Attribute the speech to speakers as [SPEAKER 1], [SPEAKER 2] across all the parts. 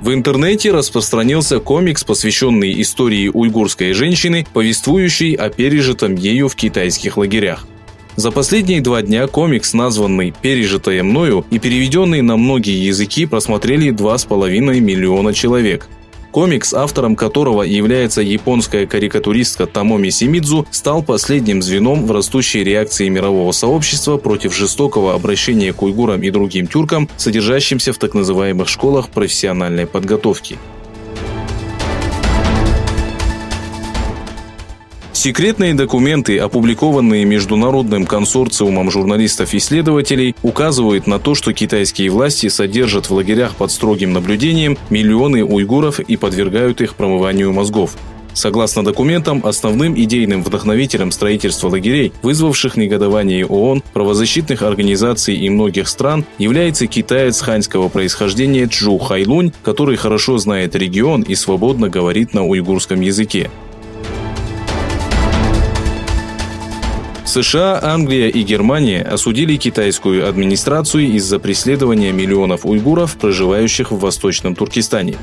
[SPEAKER 1] В интернете распространился комикс, посвященный истории уйгурской женщины, повествующей о пережитом ею в китайских лагерях. За последние 2 дня комикс, названный «Пережитое мною» и переведенный на многие языки, просмотрели 2,5 миллиона человек. Комикс, автором которого является японская карикатуристка Томоми Симидзу, стал последним звеном в растущей реакции мирового сообщества против жестокого обращения к уйгурам и другим тюркам, содержащимся в так называемых школах профессиональной подготовки. Секретные документы, опубликованные Международным консорциумом журналистов-исследователей, указывают на то, что китайские власти содержат в лагерях под строгим наблюдением миллионы уйгуров и подвергают их промыванию мозгов. Согласно документам, основным идейным вдохновителем строительства лагерей, вызвавших негодование ООН, правозащитных организаций и многих стран, является китаец ханьского происхождения Чжу Хайлунь, который хорошо знает регион и свободно говорит на уйгурском языке. США, Англия и Германия осудили китайскую администрацию из-за преследования миллионов уйгуров, проживающих в Восточном Туркестане.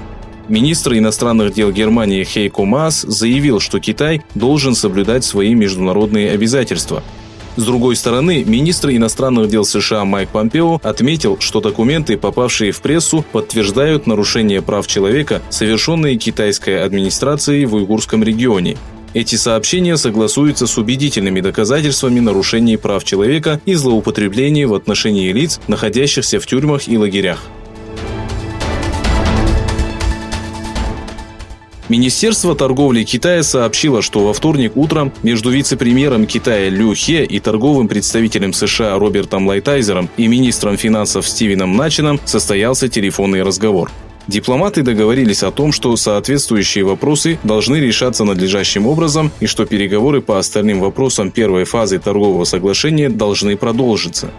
[SPEAKER 1] Министр иностранных дел Германии Хейко Маас заявил, что Китай должен соблюдать свои международные обязательства. С другой стороны, министр иностранных дел США Майк Помпео отметил, что документы, попавшие в прессу, подтверждают нарушение прав человека, совершенные китайской администрацией в уйгурском регионе. Эти сообщения согласуются с убедительными доказательствами нарушений прав человека и злоупотребления в отношении лиц, находящихся в тюрьмах и лагерях. Министерство торговли Китая сообщило, что во вторник утром между вице-премьером Китая Лю Хе и торговым представителем США Робертом Лайтайзером и министром финансов Стивеном Начином состоялся телефонный разговор. Дипломаты договорились о том, что соответствующие вопросы должны решаться надлежащим образом и что переговоры по остальным вопросам первой фазы торгового соглашения должны продолжиться.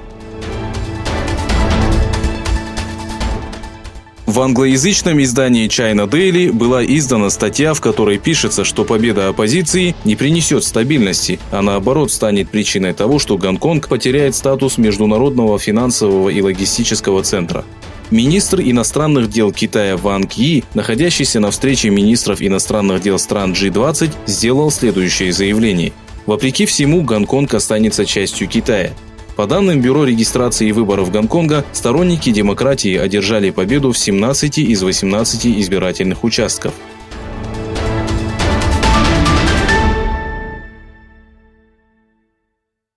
[SPEAKER 1] В англоязычном издании China Daily была издана статья, в которой пишется, что победа оппозиции не принесет стабильности, а наоборот станет причиной того, что Гонконг потеряет статус международного финансового и логистического центра. Министр иностранных дел Китая Ванг Йи, находящийся на встрече министров иностранных дел стран G20, сделал следующее заявление. Вопреки всему, Гонконг останется частью Китая. По данным Бюро регистрации выборов Гонконга, сторонники демократии одержали победу в 17 из 18 избирательных участков.